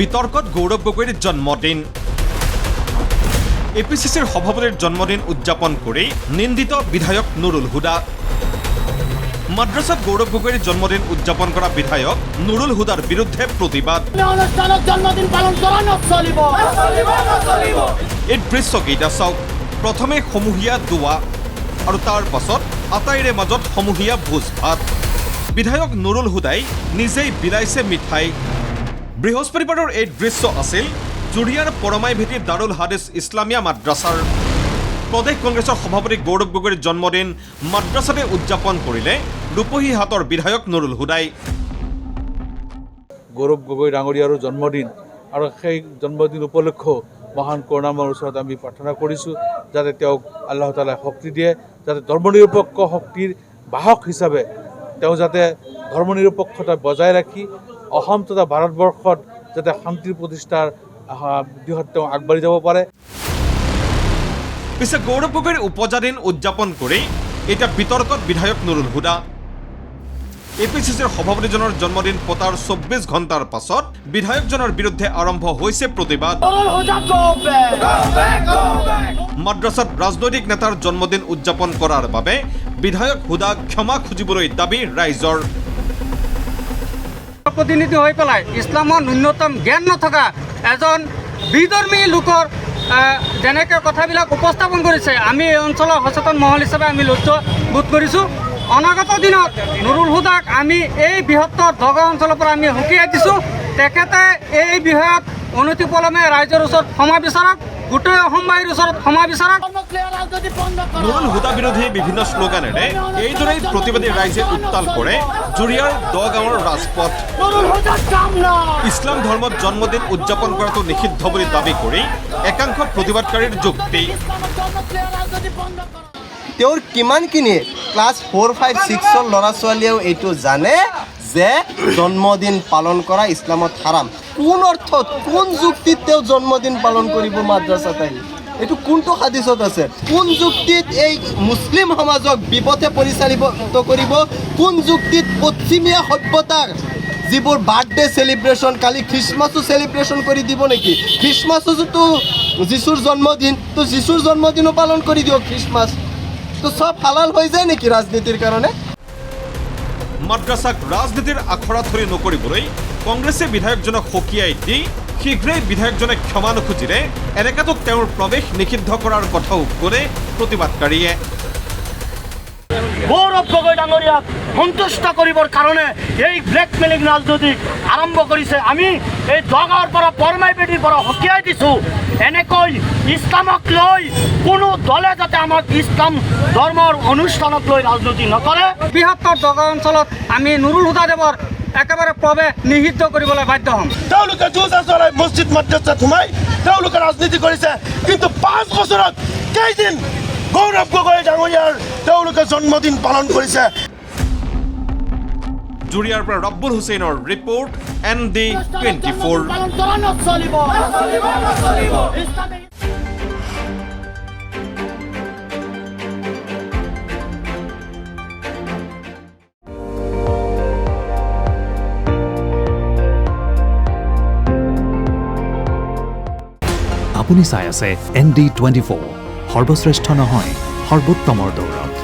বিতর্কত গৌরব গগৈর জন্মদিন। এপিসিসির সভাপতির জন্মদিন উদযাপন করে নিন্দিত বিধায়ক নুরুল হুদা। মাদ্রাসাত গৌরব গগৈর জন্মদিন উদযাপন করা বিধায়ক নুরুল হুদার বিরুদ্ধে প্রতিবাদ। এই দৃশ্যকেইটা চাওক। প্রথমে সমূহীয়া দোৱা আৰু তাৰ পাছত আটাইৰে মাজত সমূহীয়া ভোজ ভাত। বিধায়ক নুৰুল হুদাই নিজেই বিলাইছে মিঠাই। বৃহস্পতিবাৰৰ এই দৃশ্য আছিল জুৰিয়াৰ পৰমাই ভেটি দাৰুল হাদিছ ইছলামিয়া মাদ্ৰাছাৰ। প্ৰদেশ কংগ্ৰেছৰ সভাপতি গৌৰৱ গগৈৰ জন্মদিন মাদ্ৰাছাতে উদযাপন কৰিলে ৰূপহীহাটৰ বিধায়ক নুৰুল হুদাই। গৌৰৱ গগৈ ডাঙৰীয়াৰো জন্মদিন আৰু সেই জন্মদিন উপলক্ষে মহান কৰুণাময়ৰ ওচৰত আমি প্ৰাৰ্থনা কৰিছোঁ যাতে তেওঁক আল্লাহ তাআলাই শক্তি দিয়ে, যাতে ধৰ্মনিৰপেক্ষ শক্তিৰ বাহক হিচাপে তেওঁ যাতে ধৰ্মনিৰপেক্ষতা বজাই ৰাখি অসম তথা ভাৰতবৰ্ষত যাতে শান্তিৰ প্ৰতিষ্ঠাৰ দিশত তেওঁ আগবাঢ়ি যাব পাৰে। পিছে গৌৰৱ গগৈৰ উপজা দিন উদযাপন কৰি এতিয়া বিতৰ্কত বিধায়ক নুৰুল হুদা। এপিসিসিৰ সভাপতিজনৰ জন্মদিন পতাৰ 24 ঘণ্টাৰ পাছত বিধায়কজনৰ বিৰুদ্ধে আৰম্ভ হৈছে প্ৰতিবাদ। মাদ্ৰাছাত ৰাজনৈতিক নেতাৰ জন্মদিন উদযাপন কৰাৰ বাবে বিধায়ক হুদাক ক্ষমা খুজিবলৈ দাবী ৰাইজৰ। প্ৰতিনিধি হৈ পেলাই ইছলামৰ ন্যূনতম জ্ঞান নথকা এজন বিধৰ্মী লোকৰ যেনেকৈ কথাবিলাক উপস্থাপন কৰিছে, আমি এই অঞ্চলৰ সচেতন মহল হিচাপে আমি লজ্জা বোধ কৰিছোঁ। অনাগত দিনত নুৰুল হুদাক আমি এই বৃহত্তৰ দগা অঞ্চলৰ পৰা আমি সকীয়াই দিছোঁ। তেখেতে এই বিষয়ত অনতিপলমে ৰাইজৰ ওচৰত ক্ষমা বিচাৰক, গোটেই অসমবাসীৰ ওচৰত ক্ষমা বিচাৰক। নুৰুল হুদা বিৰোধী বিভিন্ন শ্লোগানেৰে এইদৰেই প্ৰতিবাদী ৰাইজে উত্তাল কৰে জুৰিয়াৰ 10 গাঁৱৰ ৰাজপথ। ইছলাম ধৰ্মত জন্মদিন উদযাপন কৰাটো নিষিদ্ধ বুলি দাবী কৰি একাংশ প্ৰতিবাদকাৰীৰ যুক্তি। তেওঁৰ কিমানখিনি ক্লাছ 4, 5, 6ৰ ল'ৰা ছোৱালীয়েও এইটো জানে যে জন্মদিন পালন কৰা ইছলামত হাৰাম। কোন অৰ্থত, কোন যুক্তিত তেওঁ জন্মদিন পালন কৰিব মাদ্ৰাছাত আহি? এইটো কোনটো হাদিছত আছে? কোন যুক্তিত এই মুছলিম সমাজক বিপথে পৰিচালিত কৰিব? কোন যুক্তিত পশ্চিমীয়া সভ্যতাৰ যিবোৰ বাৰ্থডে চেলিব্ৰেশ্যন, কালি খ্ৰীষ্টমাছো চেলিব্ৰেশ্যন কৰি দিব নেকি? খ্ৰীষ্টমাছতো যীশুৰ জন্মদিন, তো যীশুৰ জন্মদিনো পালন কৰি দিয়ক খ্ৰীষ্টমাছ। তো সব হালাল হৈ যায় নেকি ৰাজনীতিৰ কাৰণে? মাদ্ৰাছাক ৰাজনীতিৰ আখৰা থৰি নকৰিবলৈ কংগ্ৰেছে বিধায়কজনক সকীয়াই দি শীঘ্ৰেই বিধায়কজনে ক্ষমা নুখুজিলে এলেকাটোত তেওঁৰ প্ৰৱেশ নিষিদ্ধ কৰাৰ কথাও ক'লে প্ৰতিবাদকাৰীয়ে। গৌৰৱ গগৈ ডাঙৰীয়াক সন্তুষ্ট কৰিবৰ কাৰণে এই ব্লেকমেইলিং ৰাজনীতি আৰম্ভ কৰিছে। আমি এই জগাৰ পৰা পৰমাই বেটিৰ পৰা সকীয়াই দিছোঁ। এনেকৈ ইছলামক লৈ কোনো দলে যাতে আমাক ইছলাম ধৰ্মৰ অনুষ্ঠানক লৈ ৰাজনীতি নকৰে। বৃহত্তৰ দগা অঞ্চলত আমি নুৰুল হুদা দেৱৰ একেবাৰে প্ৰৱেশ নিষিদ্ধ কৰিবলৈ বাধ্য হ'ম। তেওঁলোকে জোজা চলাই মছজিদ মাদ্ৰাছাত সোমাই তেওঁলোকে ৰাজনীতি কৰিছে, কিন্তু 5 বছৰত কেইদিন গৌৰৱ গগৈ ডাঙৰীয়াৰ তেওঁলোকে জন্মদিন পালন কৰিছে। জুৰিয়াৰ পৰা ৰব্বুল হুছেইনৰ ৰিপৰ্ট, ND24। আপুনি চাই আছে ND24, সৰ্বশ্ৰেষ্ঠ নহয় সৰ্বোত্তমৰ দৌৰত।